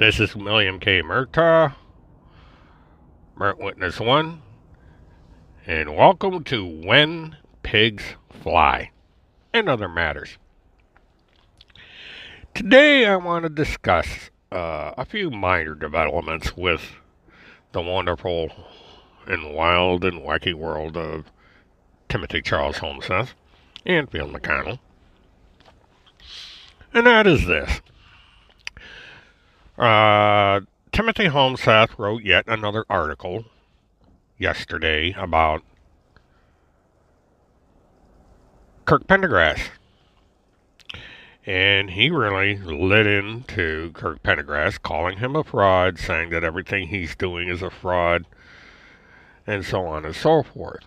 This is William K. Murtaugh, Mert Witness 1, and welcome to When Pigs Fly and Other Matters. Today I want to discuss a few minor developments with the wonderful and wild and wacky world of Timothy Charles Homseth and Phil McConnell. And that is this. Timothy Homseth wrote yet another article yesterday about Kirk Pendergrass. And he really lit into Kirk Pendergrass, calling him a fraud, saying that everything he's doing is a fraud, and so on and so forth.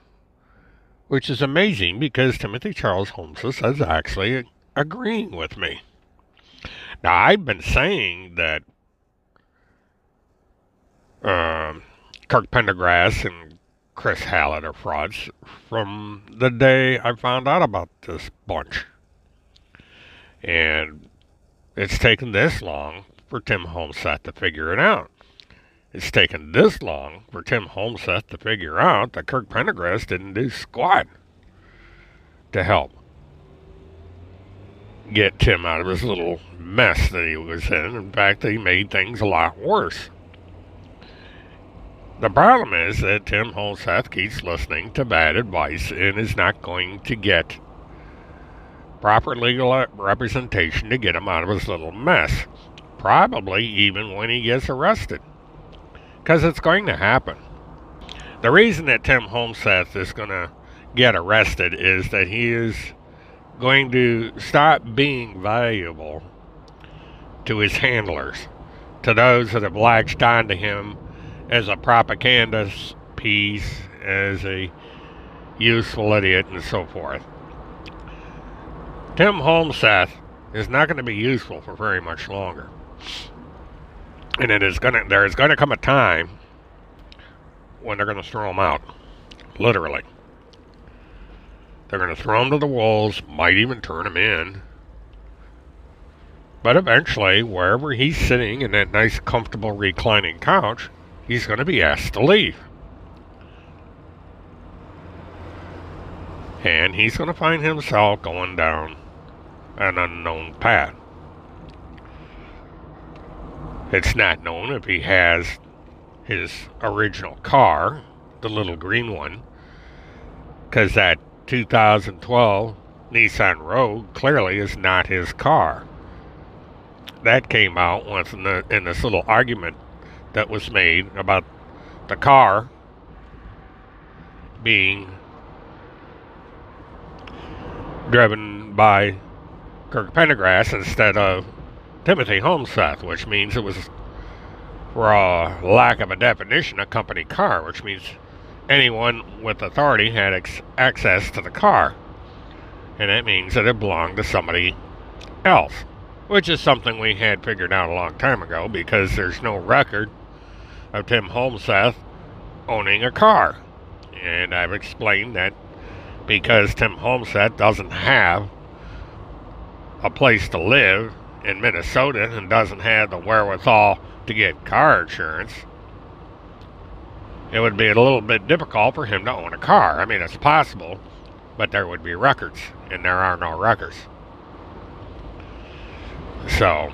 Which is amazing because Timothy Charles Homseth is actually agreeing with me. Now, I've been saying that Kirk Pendergrass and Chris Hallett are frauds from the day I found out about this bunch. And it's taken this long for Tim Homseth to figure it out. It's taken this long for Tim Homseth to figure out that Kirk Pendergrass didn't do squat to help get Tim out of his little mess that he was in. In fact, he made things a lot worse. The problem is that Tim Homseth keeps listening to bad advice and is not going to get proper legal representation to get him out of his little mess. Probably even when he gets arrested. Because it's going to happen. The reason that Tim Homseth is going to get arrested is that he is going to stop being valuable to his handlers, to those that have latched onto him as a propaganda piece, as a useful idiot, and so forth. Tim Homseth is not going to be useful for very much longer. And there is going to come a time when they're going to throw him out. Literally. They're going to throw him to the wolves, might even turn him in. But eventually, wherever he's sitting in that nice, comfortable, reclining couch, he's going to be asked to leave. And he's going to find himself going down an unknown path. It's not known if he has his original car, the little green one, because that 2012 Nissan Rogue clearly is not his car. That came out once in this little argument that was made about the car being driven by Kirk Pendergrass instead of Timothy Homseth, which means it was, for a lack of a definition, a company car, which means anyone with authority had access to the car. And that means that it belonged to somebody else, which is something we had figured out a long time ago because there's no record of Tim Homseth owning a car. And I've explained that because Tim Homseth doesn't have a place to live in Minnesota and doesn't have the wherewithal to get car insurance, it would be a little bit difficult for him to own a car. I mean, it's possible, but there would be records, and there are no records. So,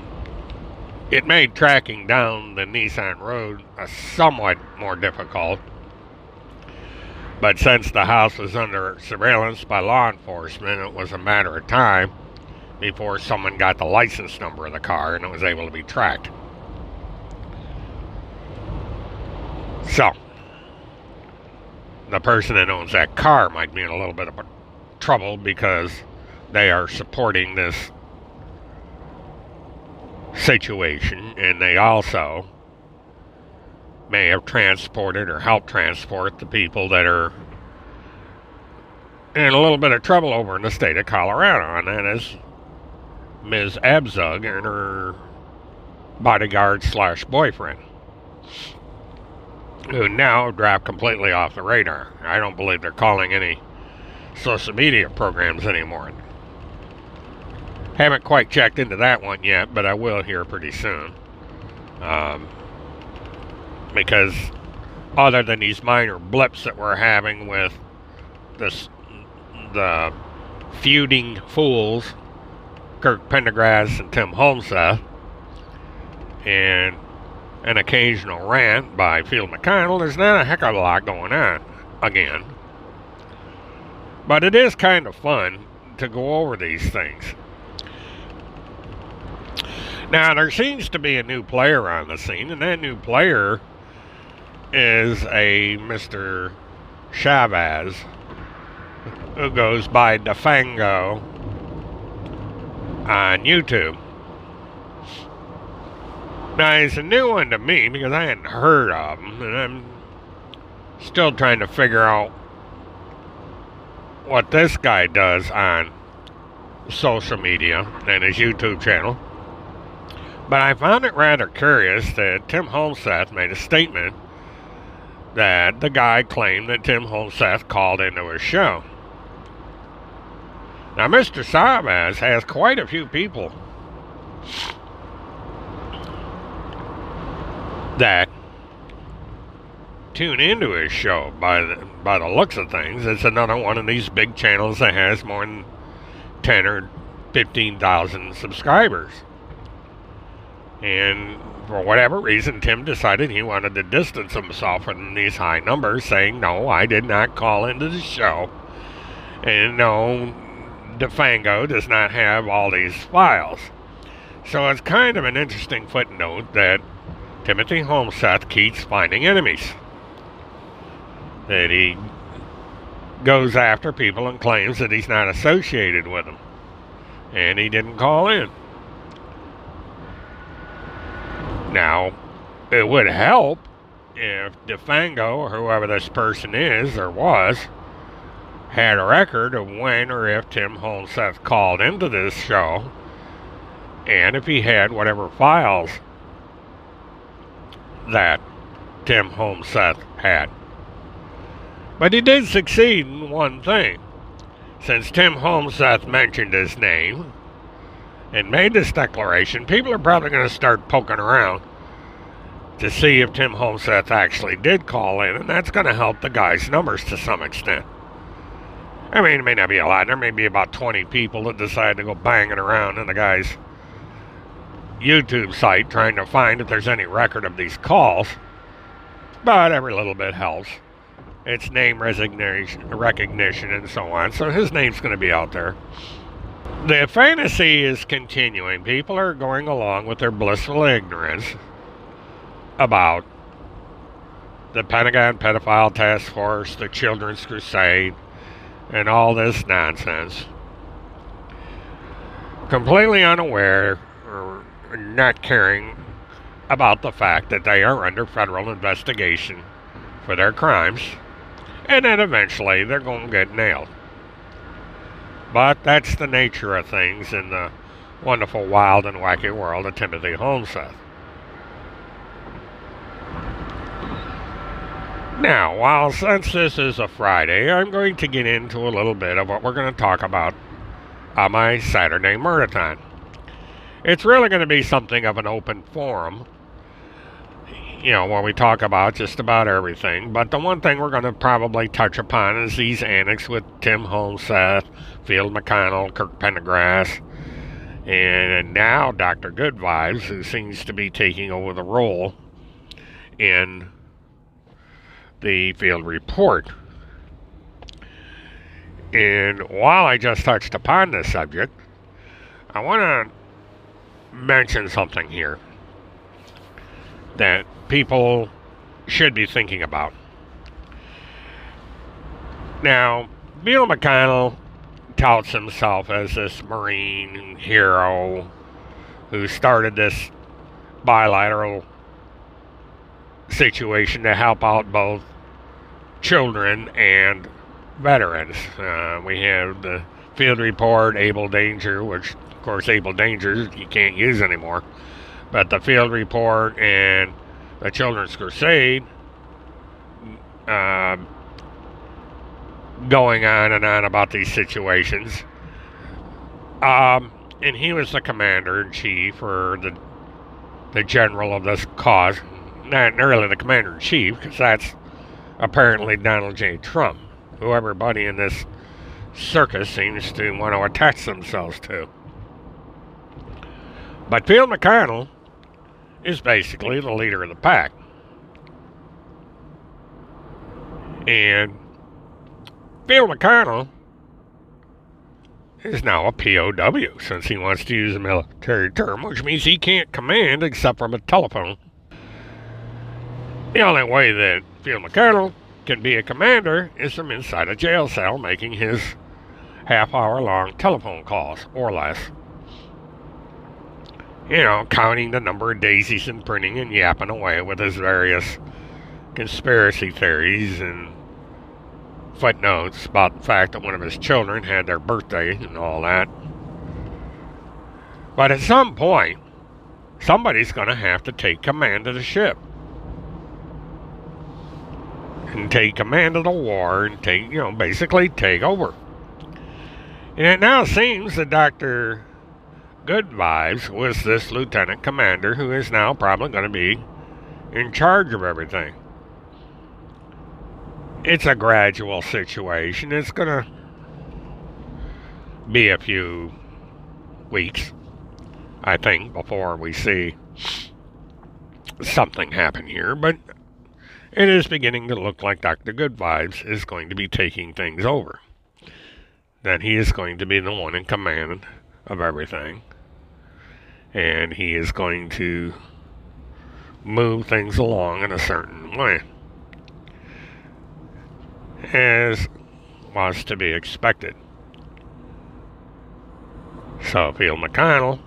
it made tracking down the Nissan Road somewhat more difficult. But since the house was under surveillance by law enforcement, it was a matter of time before someone got the license number of the car and it was able to be tracked. So, the person that owns that car might be in a little bit of trouble because they are supporting this situation, and they also may have transported or helped transport the people that are in a little bit of trouble over in the state of Colorado, and that is Ms. Abzug and her bodyguard / boyfriend, who now have dropped completely off the radar. I don't believe they're calling any social media programs anymore. Haven't quite checked into that one yet, but I will here pretty soon. Um, because other than these minor blips that we're having with the feuding fools, Kirk Pendergrass and Tim Holmseth, and an occasional rant by Field McConnell, there's not a heck of a lot going on again. But it is kind of fun to go over these things. Now, there seems to be a new player on the scene, and that new player is a Mr. Chavez, who goes by DeFango on YouTube. Now, he's a new one to me because I hadn't heard of him, and I'm still trying to figure out what this guy does on social media and his YouTube channel. But I found it rather curious that Tim Holmseth made a statement that the guy claimed that Tim Holmseth called into his show. Now, Mr. Chavez has quite a few people that tune into his show by the looks of things. It's another one of these big channels that has more than 10 or 15,000 subscribers. And for whatever reason, Tim decided he wanted to distance himself from these high numbers, saying, no, I did not call into the show. And no, DeFango does not have all these files. So it's kind of an interesting footnote that Timothy Holmseth keeps finding enemies. That he goes after people and claims that he's not associated with them. And he didn't call in. Now, it would help if DeFango, or whoever this person is or was, had a record of when or if Tim Holmseth called into this show, and if he had whatever files that Tim Holmseth had. But he did succeed in one thing. Since Tim Holmseth mentioned his name and made this declaration, people are probably going to start poking around to see if Tim Holmseth actually did call in, and that's going to help the guy's numbers to some extent. I mean, it may not be a lot. There may be about 20 people that decide to go banging around in the guy's YouTube site trying to find if there's any record of these calls, but every little bit helps. It's name recognition and so on, so his name's going to be out there. The fantasy is continuing. People are going along with their blissful ignorance about the Pentagon Pedophile Task Force, the Children's Crusade, and all this nonsense. Completely unaware or not caring about the fact that they are under federal investigation for their crimes, and then eventually they're going to get nailed. But that's the nature of things in the wonderful, wild, and wacky world of Timothy Holmseth. Now, since this is a Friday, I'm going to get into a little bit of what we're going to talk about on my Saturday Murdathon. It's really going to be something of an open forum, where we talk about just about everything. But the one thing we're going to probably touch upon is these antics with Tim Holmseth, Field McConnell, Kirk Pendergrass, and now Dr. Good Vibes, who seems to be taking over the role in the Field Report. And while I just touched upon this subject, I want to mention something here that people should be thinking about. Now, Bill McConnell touts himself as this Marine hero who started this bilateral situation to help out both children and veterans. We have the Field Report, Able Danger, which, of course, Able Danger you can't use anymore. But the Field Report and the Children's Crusade going on and on about these situations. And he was the commander-in-chief or the the general of this cause, not really the commander-in-chief, because that's apparently Donald J. Trump, who everybody in this circus seems to want to attach themselves to. But Field McConnell is basically the leader of the pack. And Field McConnell is now a POW, since he wants to use a military term, which means he can't command except from a telephone. The only way that Field McConnell can be a commander is from inside a jail cell making his half-hour-long telephone calls, or less. You know, counting the number of daisies and printing and yapping away with his various conspiracy theories and footnotes about the fact that one of his children had their birthday and all that. But at some point, somebody's going to have to take command of the ship. And take command of the war and basically take over. And it now seems that Dr. Good Vibes was this lieutenant commander who is now probably going to be in charge of everything. It's a gradual situation. It's going to be a few weeks, I think, before we see something happen here. But it is beginning to look like Dr. Good Vibes is going to be taking things over. That he is going to be the one in command of everything. And he is going to move things along in a certain way, as was to be expected. So Field McConnell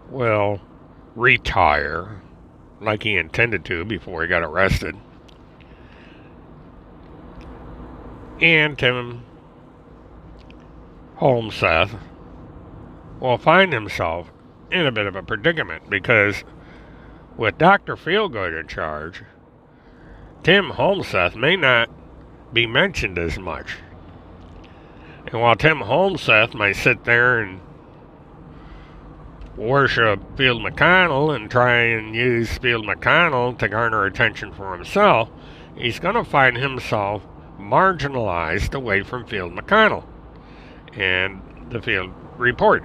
will retire like he intended to before he got arrested. And Tim Holmseth will find himself in a bit of a predicament, because with Dr. Feelgood in charge, Tim Holmseth may not be mentioned as much. And while Tim Holmseth may sit there and worship Field McConnell and try and use Field McConnell to garner attention for himself, he's going to find himself marginalized away from Field McConnell and the Field Report,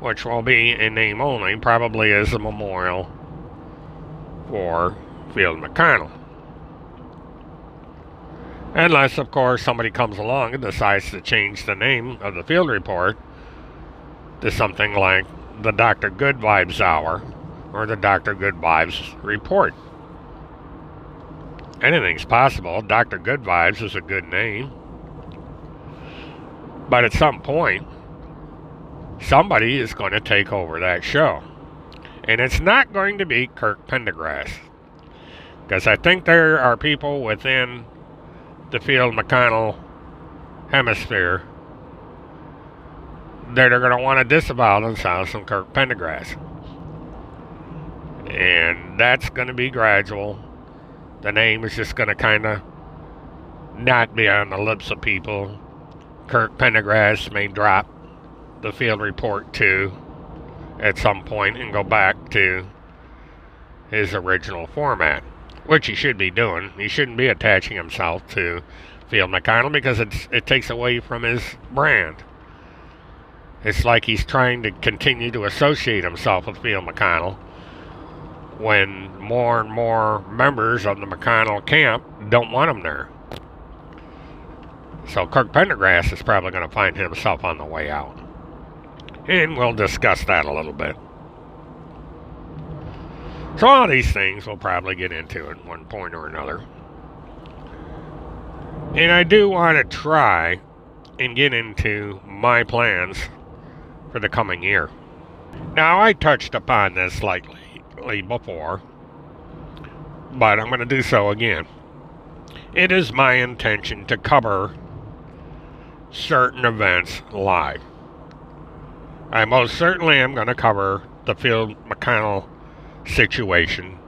which will be in name only, probably as a memorial for Field McConnell. Unless, of course, somebody comes along and decides to change the name of the Field Report to something like the Dr. Good Vibes Hour or the Dr. Good Vibes Report. Anything's possible. Dr. Good Vibes is a good name. But at some point, somebody is going to take over that show. And it's not going to be Kirk Pendergrass. Because I think there are people within the Field McConnell hemisphere that are going to want to disavow themselves from Kirk Pendergrass. And that's going to be gradual. The name is just going to kind of not be on the lips of people. Kirk Pendergrass may drop the Field Report too at some point and go back to his original format, which he should be doing. He shouldn't be attaching himself to Field McConnell because it takes away from his brand. It's like he's trying to continue to associate himself with Field McConnell when more and more members of the McConnell camp don't want him there. So Kirk Pendergrass is probably going to find himself on the way out. And we'll discuss that a little bit. So all these things we'll probably get into at one point or another. And I do want to try and get into my plans for the coming year. Now, I touched upon this slightly before, but I'm going to do so again. It is my intention to cover certain events live. I most certainly am going to cover the Field McConnell situation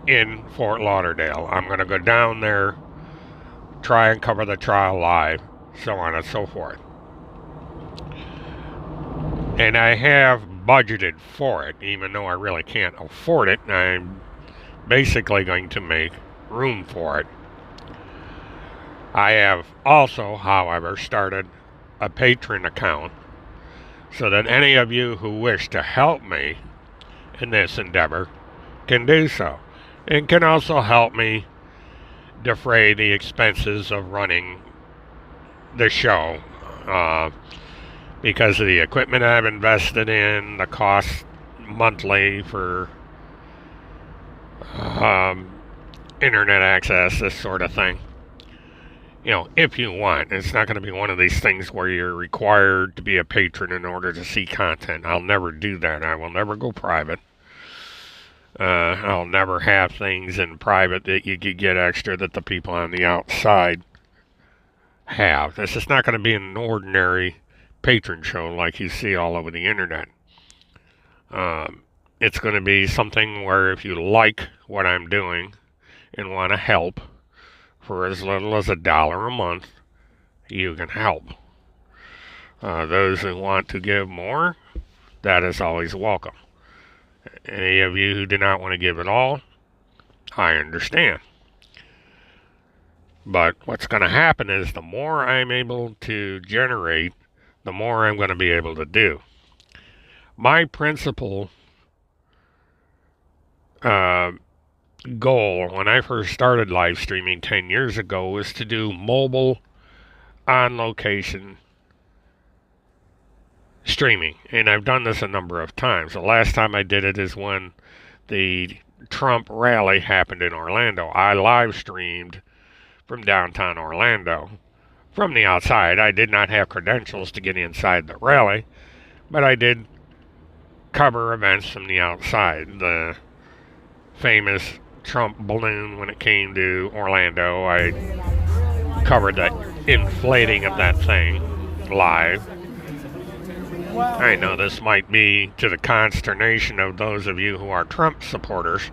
in Fort Lauderdale. I'm going to go down there, try and cover the trial live, so on and so forth. And I have budgeted for it, even though I really can't afford it. I'm basically going to make room for it. I have also, however, started a Patreon account so that any of you who wish to help me in this endeavor can do so, and can also help me defray the expenses of running the show, because of the equipment I've invested in, the cost monthly for internet access, this sort of thing. If you want. It's not going to be one of these things where you're required to be a patron in order to see content. I'll never do that. I will never go private. I'll never have things in private that you could get extra that the people on the outside have. This is not going to be an ordinary patron show like you see all over the internet. It's going to be something where if you like what I'm doing and want to help for as little as $1 a month, you can help. Those who want to give more, that is always welcome. Any of you who do not want to give at all, I understand. But what's going to happen is the more I'm able to generate, the more I'm going to be able to do. My principal goal when I first started live streaming 10 years ago was to do mobile on location streaming, and I've done this a number of times. The last time I did it is when the Trump rally happened in Orlando. I live streamed from downtown Orlando from the outside. I did not have credentials to get inside the rally, but I did cover events from the outside. The famous Trump balloon, when it came to Orlando, I covered the inflating of that thing live. I know this might be to the consternation of those of you who are Trump supporters,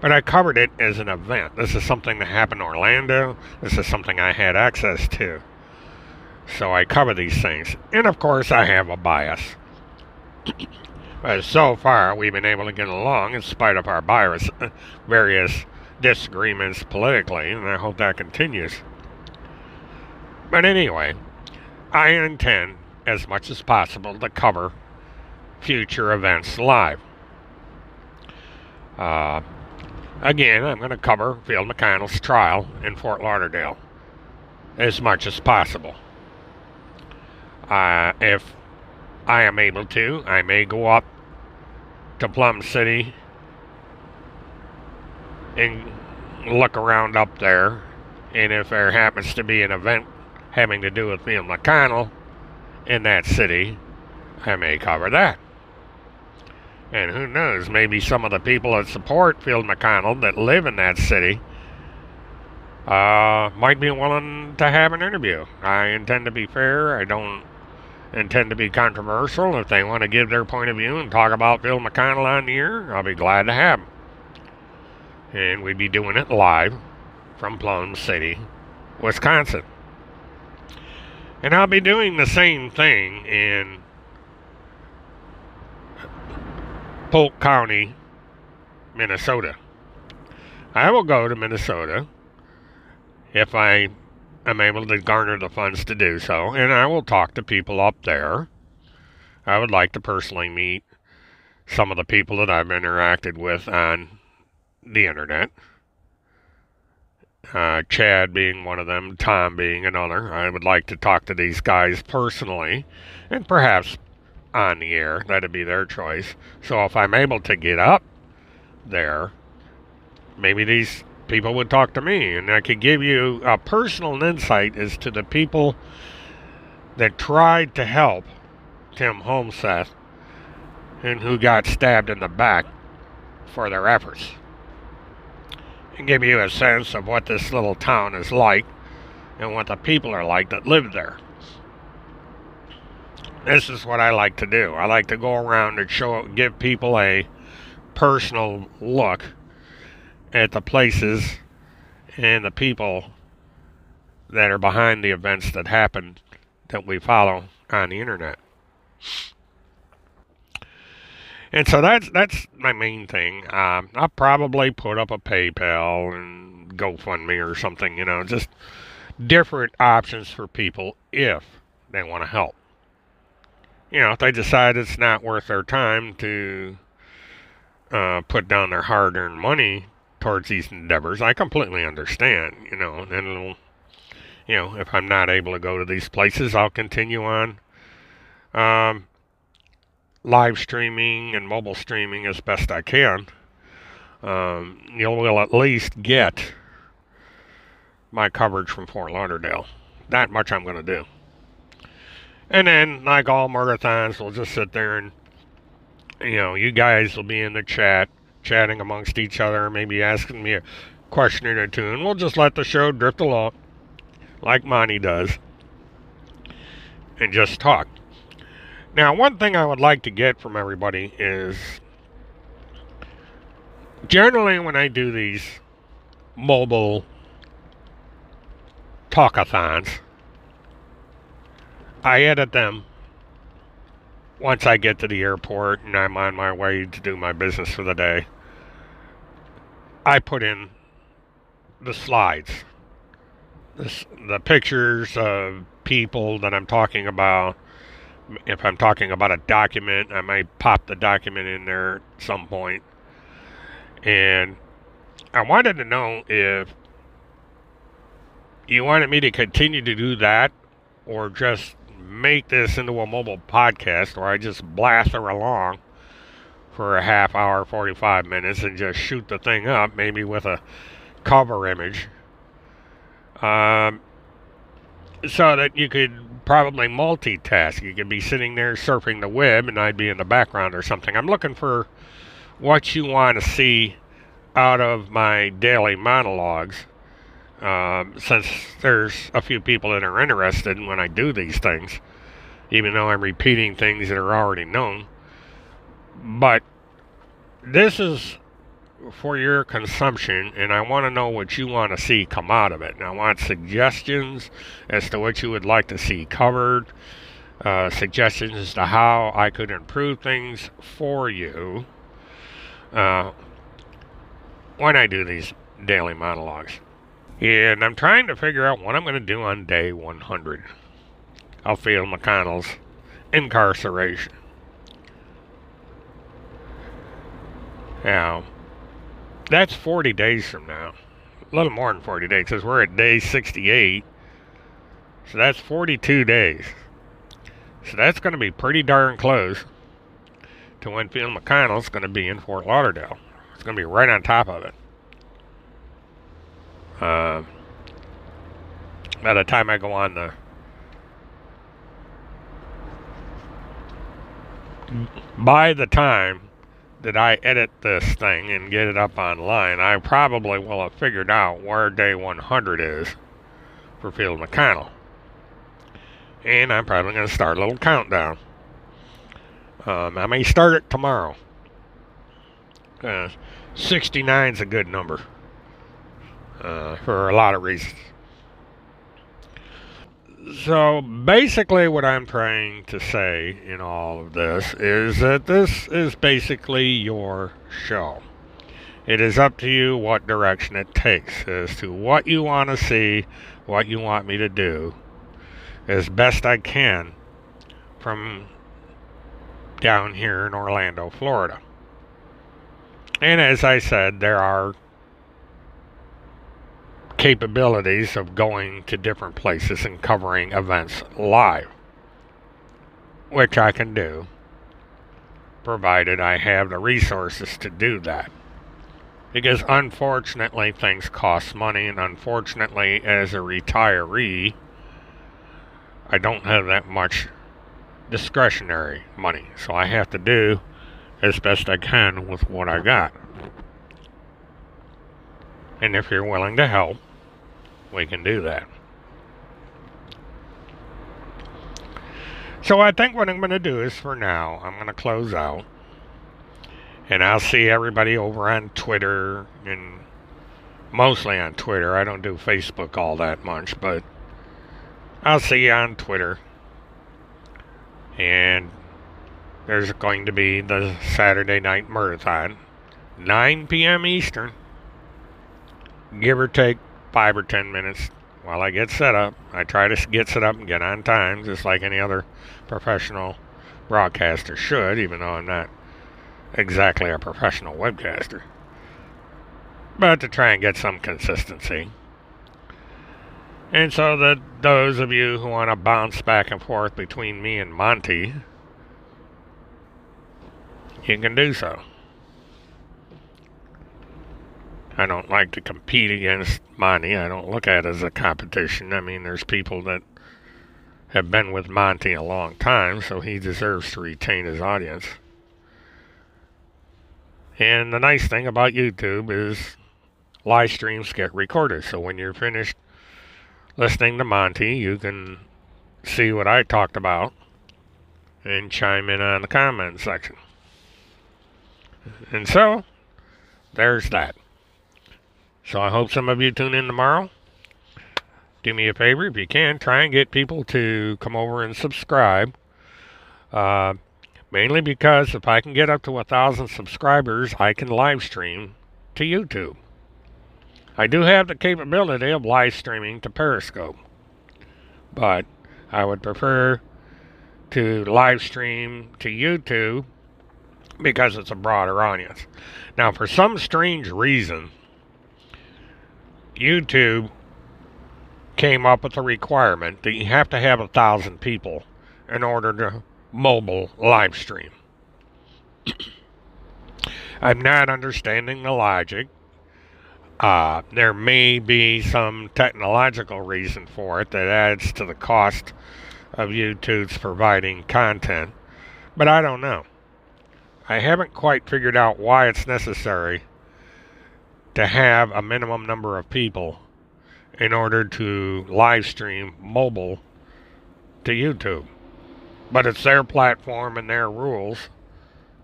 but I covered it as an event. This is something that happened in Orlando. This is something I had access to. So I cover these things. And of course I have a bias. But so far we've been able to get along in spite of our various disagreements politically, and I hope that continues. But anyway, I intend as much as possible to cover future events live. Again, I'm going to cover Field McConnell's trial in Fort Lauderdale as much as possible. If I am able to, I may go up to Plum City and look around up there, and if there happens to be an event having to do with Field McConnell in that city, I may cover that. And who knows, maybe some of the people that support Field McConnell that live in that city might be willing to have an interview. I intend to be fair. I don't intend to be controversial. If they want to give their point of view and talk about Field McConnell on the air, I'll be glad to have them. And we'd be doing it live from Plum City, Wisconsin. And I'll be doing the same thing in Polk County, Minnesota. I will go to Minnesota if I am able to garner the funds to do so, and I will talk to people up there. I would like to personally meet some of the people that I've interacted with on the internet. Chad being one of them, Tom being another. I would like to talk to these guys personally, and perhaps on the air. That'd be their choice. So if I'm able to get up there, maybe these people would talk to me, and I could give you a personal insight as to the people that tried to help Tim Homseth and who got stabbed in the back for their efforts, and give you a sense of what this little town is like and what the people are like that live there. This is what I like to do. I like to go around and give people a personal look at the places and the people that are behind the events that happen that we follow on the internet. And so that's my main thing. I'll probably put up a PayPal and GoFundMe or something, just different options for people if they want to help. If they decide it's not worth their time to put down their hard-earned money towards these endeavors, I completely understand, and it'll, if I'm not able to go to these places, I'll continue on live streaming and mobile streaming as best I can. You will at least get my coverage from Fort Lauderdale. That much I'm going to do. And then, like all marathons, we'll just sit there and, you guys will be in the chatting amongst each other, maybe asking me a question or two, and we'll just let the show drift along, like Monty does, and just talk. Now, one thing I would like to get from everybody is, generally when I do these mobile talkathons, I edit them once I get to the airport and I'm on my way to do my business for the day. I put in the slides, the pictures of people that I'm talking about. If I'm talking about a document, I might pop the document in there at some point. And I wanted to know if you wanted me to continue to do that or just make this into a mobile podcast where I just blather along for a half hour, 45 minutes, and just shoot the thing up, maybe with a cover image, so that you could probably multitask. You could be sitting there surfing the web and I'd be in the background or something. I'm looking for what you want to see out of my daily monologues, since there's a few people that are interested when I do these things, even though I'm repeating things that are already known. But this is for your consumption, and I want to know what you want to see come out of it. And I want suggestions as to what you would like to see covered, suggestions as to how I could improve things for you when I do these daily monologues. And I'm trying to figure out what I'm going to do on day 100 of Phil McConnell's incarceration. Now, that's 40 days from now. A little more than 40 days, because we're at day 68. So that's 42 days. So that's going to be pretty darn close to when Phil McConnell's going to be in Fort Lauderdale. It's going to be right on top of it. By the time I go on by the time that I edit this thing and get it up online, I probably will have figured out where day 100 is for Phil McConnell. And I'm probably going to start a little countdown. I may start it tomorrow. 69 is a good number. For a lot of reasons. So basically what I'm trying to say in all of this is that this is basically your show. It is up to you what direction it takes as to what you want to see, what you want me to do, as best I can from down here in Orlando, Florida. And as I said, there are capabilities of going to different places and covering events live, which I can do, provided I have the resources to do that. Because unfortunately, things cost money, and unfortunately, as a retiree, I don't have that much discretionary money, so I have to do as best I can with what I got. And if you're willing to help, we can do that. So I think what I'm going to do is, for now, I'm going to close out. And I'll see everybody over on Twitter, and mostly on Twitter. I don't do Facebook all that much, but I'll see you on Twitter. And there's going to be the Saturday Night Murderthon, 9 p.m. Eastern, give or take 5 or 10 minutes while I get set up. I try to get set up and get on time, just like any other professional broadcaster should, even though I'm not exactly a professional webcaster. But to try and get some consistency. And so that those of you who want to bounce back and forth between me and Monty, you can do so. I don't like to compete against Monty. I don't look at it as a competition. I mean, there's people that have been with Monty a long time, so he deserves to retain his audience. And the nice thing about YouTube is live streams get recorded, so when you're finished listening to Monty, you can see what I talked about and chime in on the comment section. And so, there's that. So I hope some of you tune in tomorrow. Do me a favor, if you can, try and get people to come over and subscribe. Mainly because if I can get up to 1,000 subscribers, I can live stream to YouTube. I do have the capability of live streaming to Periscope, but I would prefer to live stream to YouTube because it's a broader audience. Now, for some strange reason, YouTube came up with a requirement that you have to have 1,000 people in order to mobile live stream. I'm not understanding the logic. There may be some technological reason for it that adds to the cost of YouTube's providing content, but I don't know. I haven't quite figured out why it's necessary to have a minimum number of people in order to live stream mobile to YouTube. But it's their platform and their rules,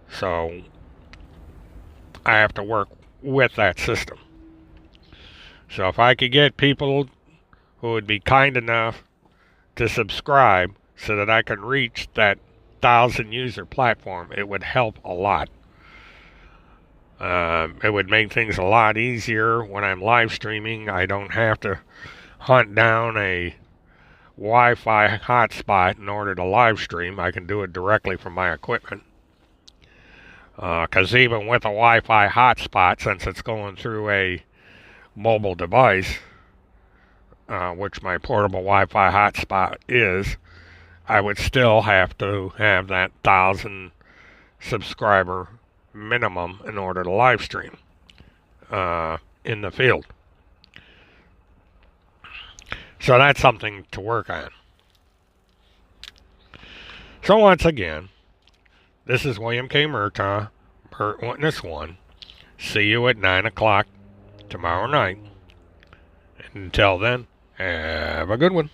so I have to work with that system. So if I could get people who would be kind enough to subscribe so that I can reach that 1,000 user platform, it would help a lot. It would make things a lot easier when I'm live streaming. I don't have to hunt down a Wi-Fi hotspot in order to live stream. I can do it directly from my equipment. Because even with a Wi-Fi hotspot, since it's going through a mobile device, which my portable Wi-Fi hotspot is, I would still have to have that 1,000 subscriber minimum in order to live stream in the field. So that's something to work on. So once again, this is William K. Murtaugh, Hurt Witness 1. See you at 9 o'clock tomorrow night. Until then, have a good one.